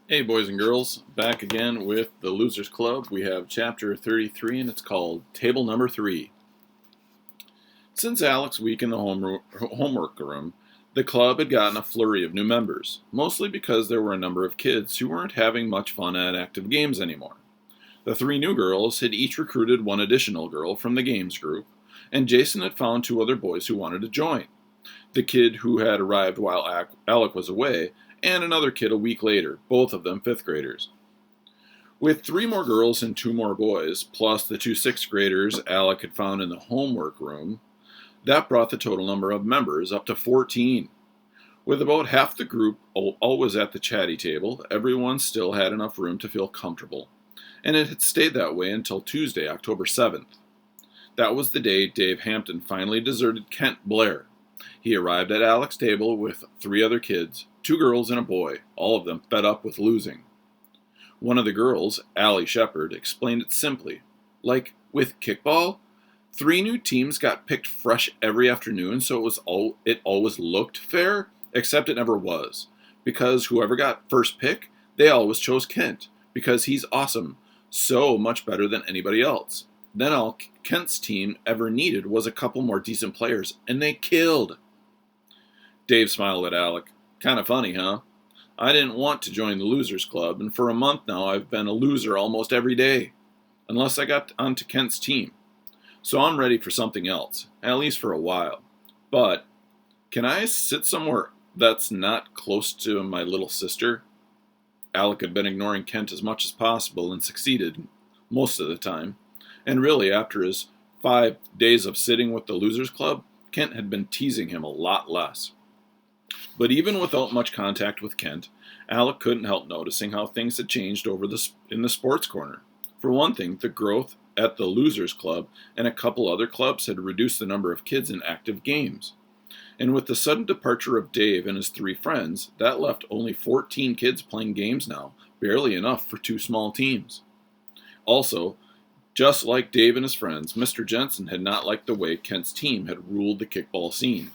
Hey boys and girls, back again with the Losers Club. We have chapter 33 and it's called Table Number 3. Since Alec's week in the homework room, the club had gotten a flurry of new members, mostly because there were a number of kids who weren't having much fun at active games anymore. The three new girls had each recruited one additional girl from the games group, and Jason had found two other boys who wanted to join. The kid who had arrived while Alec was away, and another kid a week later, both of them fifth graders. With three more girls and two more boys, plus the two sixth graders Alec had found in the homework room, that brought the total number of members up to 14. With about half the group always at the chatty table, everyone still had enough room to feel comfortable, and it had stayed that way until Tuesday, October 7th. That was the day Dave Hampton finally deserted Kent Blair. He arrived at Alec's table with three other kids, two girls and a boy, all of them fed up with losing. One of the girls, Allie Shepard, explained it simply. Like with kickball, three new teams got picked fresh every afternoon, so it always looked fair, except it never was. Because whoever got first pick, they always chose Kent, because he's awesome, so much better than anybody else. Then all Kent's team ever needed was a couple more decent players, and they killed. Dave smiled at Alec. Kind of funny, huh? I didn't want to join the Losers Club, and for a month now I've been a loser almost every day. Unless I got onto Kent's team. So I'm ready for something else, at least for a while. But, can I sit somewhere that's not close to my little sister? Alec had been ignoring Kent as much as possible and succeeded, most of the time. And really, after his 5 days of sitting with the Losers Club, Kent had been teasing him a lot less. But even without much contact with Kent, Alec couldn't help noticing how things had changed in the sports corner. For one thing, the growth at the Losers Club and a couple other clubs had reduced the number of kids in active games. And with the sudden departure of Dave and his three friends, that left only 14 kids playing games now, barely enough for two small teams. Also, just like Dave and his friends, Mr. Jensen had not liked the way Kent's team had ruled the kickball scene.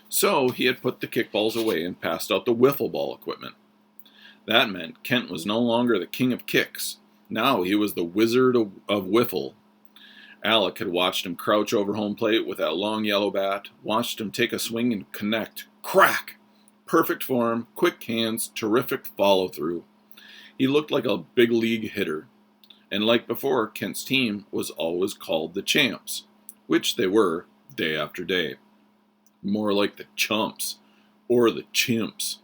So he had put the kickballs away and passed out the wiffle ball equipment. That meant Kent was no longer the king of kicks. Now he was the wizard of wiffle. Alec had watched him crouch over home plate with that long yellow bat, watched him take a swing and connect. Crack! Perfect form, quick hands, terrific follow-through. He looked like a big league hitter. And like before, Kent's team was always called the Champs, which they were day after day. More like the Chumps, or the Chimps.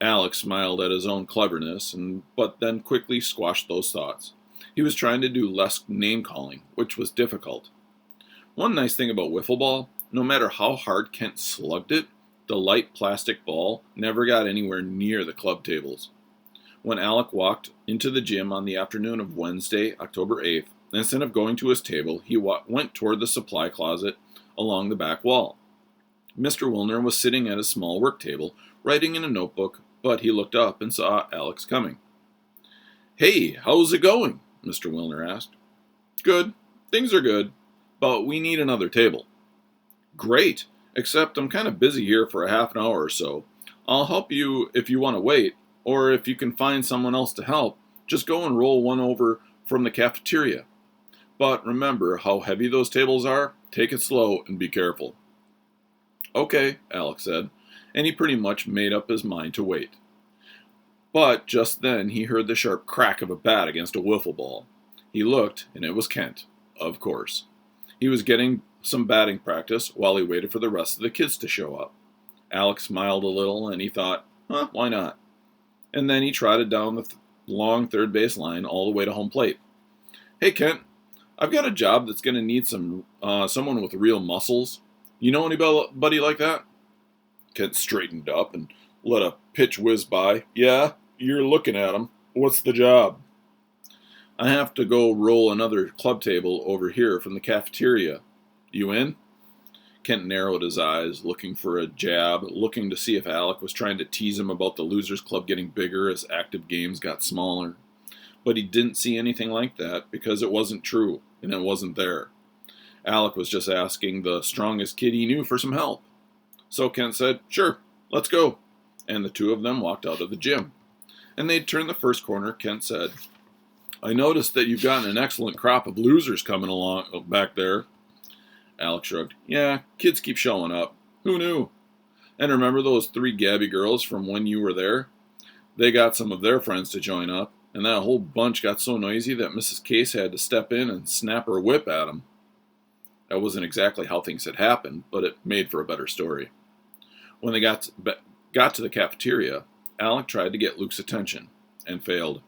Alec smiled at his own cleverness, but then quickly squashed those thoughts. He was trying to do less name-calling, which was difficult. One nice thing about wiffle ball, no matter how hard Kent slugged it, the light plastic ball never got anywhere near the club tables. When Alec walked into the gym on the afternoon of Wednesday, October 8th, instead of going to his table, he went toward the supply closet along the back wall. Mr. Wilner was sitting at his small work table, writing in a notebook, but he looked up and saw Alex coming. "Hey, how's it going?" Mr. Wilner asked. "Good. Things are good, but we need another table." "Great, except I'm kind of busy here for a half an hour or so. I'll help you if you want to wait, or if you can find someone else to help, just go and roll one over from the cafeteria. But remember how heavy those tables are? Take it slow and be careful." "Okay," Alex said, and he pretty much made up his mind to wait. But just then he heard the sharp crack of a bat against a wiffle ball. He looked, and it was Kent, of course. He was getting some batting practice while he waited for the rest of the kids to show up. Alex smiled a little, and he thought, why not? And then he trotted down the long third base line all the way to home plate. "Hey, Kent, I've got a job that's going to need someone with real muscles. You know anybody like that?" Kent straightened up and let a pitch whiz by. "Yeah, you're looking at him. What's the job?" "I have to go roll another club table over here from the cafeteria. You in?" Kent narrowed his eyes, looking for a jab, looking to see if Alec was trying to tease him about the Losers Club getting bigger as active games got smaller. But he didn't see anything like that because it wasn't true, and it wasn't there. Alec was just asking the strongest kid he knew for some help. So Kent said, "Sure, let's go." And the two of them walked out of the gym. and they'd turned the first corner, Kent said, "I noticed that you've gotten an excellent crop of losers coming along back there." Alex shrugged. "Yeah, kids keep showing up. Who knew? And remember those 3 Gabby girls from when you were there? They got some of their friends to join up, and that whole bunch got so noisy that Mrs. Case had to step in and snap her whip at them." That wasn't exactly how things had happened, but it made for a better story. When they got to the cafeteria, Alec tried to get Luke's attention, and failed.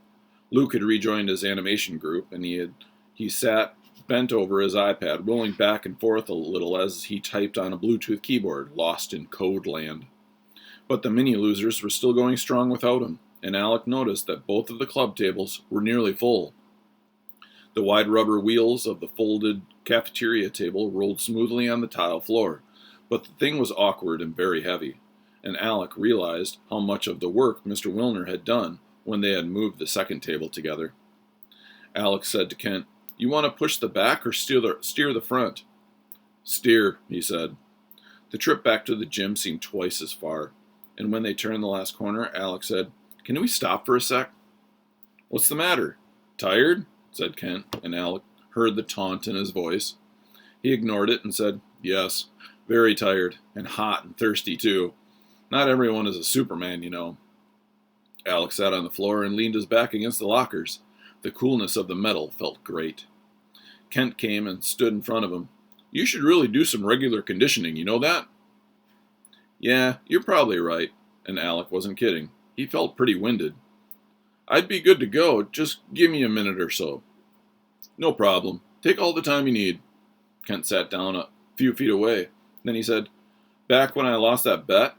Luke had rejoined his animation group, and he sat bent over his iPad, rolling back and forth a little as he typed on a Bluetooth keyboard, lost in code land. But the mini-losers were still going strong without him, and Alec noticed that both of the club tables were nearly full. The wide rubber wheels of the folded cafeteria table rolled smoothly on the tile floor, but the thing was awkward and very heavy, and Alec realized how much of the work Mr. Wilner had done when they had moved the second table together. Alec said to Kent, "You want to push the back or steer the front?" "Steer," he said. The trip back to the gym seemed twice as far, and when they turned the last corner, Alec said, "Can we stop for a sec?" "What's the matter? Tired?" said Kent, and Alec heard the taunt in his voice. He ignored it and said, "Yes, very tired, and hot and thirsty too. Not everyone is a Superman, you know." Alec sat on the floor and leaned his back against the lockers. The coolness of the metal felt great. Kent came and stood in front of him. "You should really do some regular conditioning, you know that?" "Yeah, you're probably right," and Alec wasn't kidding. He felt pretty winded. "I'd be good to go, just give me a minute or so." "No problem. Take all the time you need." Kent sat down a few feet away. Then he said, "Back when I lost that bet,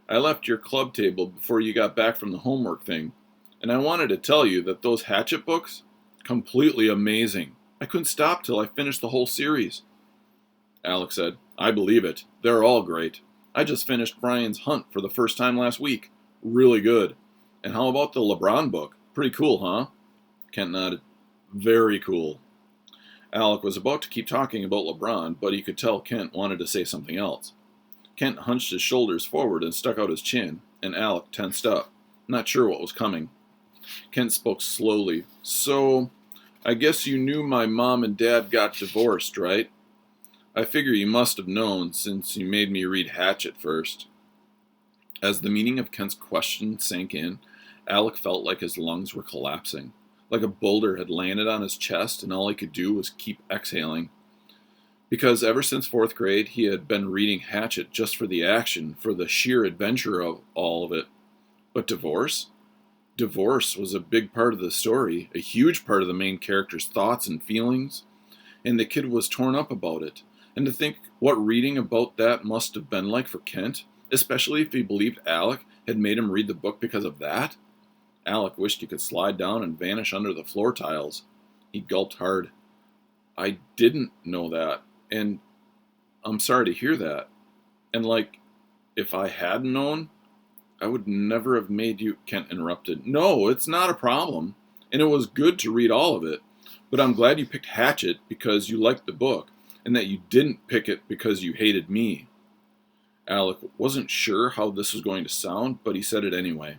I left your club table before you got back from the homework thing, and I wanted to tell you that those Hatchet books, completely amazing. I couldn't stop till I finished the whole series." Alex said, "I believe it. They're all great. I just finished Brian's Hunt for the first time last week. Really good. And how about the LeBron book? Pretty cool, huh?" Kent nodded. "Very cool." Alec was about to keep talking about LeBron, but he could tell Kent wanted to say something else. Kent hunched his shoulders forward and stuck out his chin, and Alec tensed up, not sure what was coming. Kent spoke slowly. "So, I guess you knew my mom and dad got divorced, right? I figure you must have known since you made me read Hatchet first." As the meaning of Kent's question sank in, Alec felt like his lungs were collapsing, like a boulder had landed on his chest and all he could do was keep exhaling. Because ever since 4th grade, he had been reading Hatchet just for the action, for the sheer adventure of all of it. But divorce? Divorce was a big part of the story, a huge part of the main character's thoughts and feelings, and the kid was torn up about it. And to think what reading about that must have been like for Kent, especially if he believed Alec had made him read the book because of that. Alec wished he could slide down and vanish under the floor tiles. He gulped hard. "I didn't know that, and I'm sorry to hear that. And if I had known, I would never have made you..." Kent interrupted. "No, it's not a problem, and it was good to read all of it, but I'm glad you picked Hatchet because you liked the book, and that you didn't pick it because you hated me." Alec wasn't sure how this was going to sound, but he said it anyway.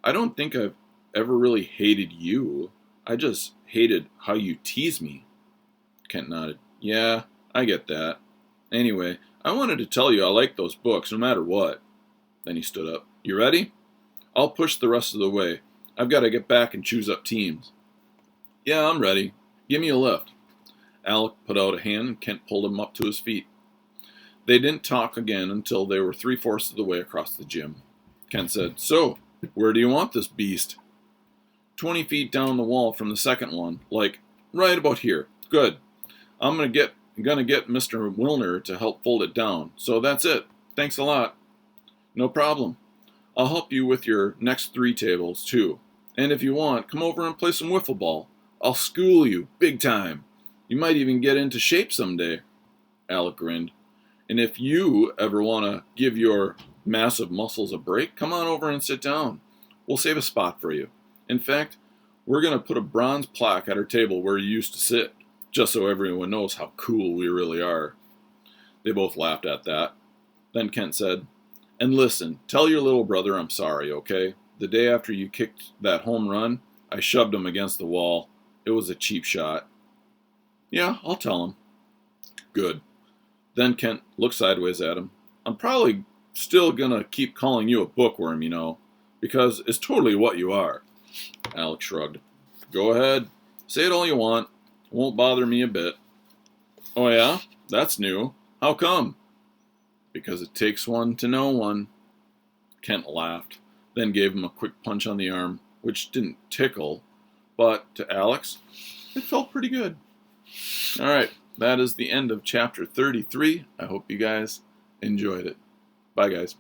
"I don't think I've ever really hated you. I just hated how you tease me." Kent nodded. "Yeah, I get that. Anyway, I wanted to tell you I like those books no matter what." Then he stood up. "You ready? I'll push the rest of the way. I've got to get back and choose up teams." "Yeah, I'm ready. Give me a lift." Alec put out a hand and Kent pulled him up to his feet. They didn't talk again until they were 3/4 of the way across the gym. Kent said, "So, where do you want this beast?" 20 feet down the wall from the second one, right about here. Good. I'm gonna get Mr. Wilner to help fold it down. So that's it. Thanks a lot." "No problem. I'll help you with your next 3 tables, too. And if you want, come over and play some wiffle ball. I'll school you, big time. You might even get into shape someday." Alec grinned. "And if you ever want to give your massive muscles a break, come on over and sit down. We'll save a spot for you. In fact, we're going to put a bronze plaque at our table where you used to sit, just so everyone knows how cool we really are." They both laughed at that. Then Kent said, "And listen, tell your little brother I'm sorry, okay? the day after you kicked that home run, I shoved him against the wall. It was a cheap shot. Yeah, I'll tell him. Good. Then Kent looked sideways at him. I'm probably still gonna keep calling you a bookworm, you know, because it's totally what you are. Alex shrugged. Go ahead. Say it all you want. It won't bother me a bit. Oh yeah? That's new. How come? Because it takes one to know one. Kent laughed, then gave him a quick punch on the arm, which didn't tickle, but to Alex, it felt pretty good. All right, that is the end of chapter 33. I hope you guys enjoyed it. Bye, guys.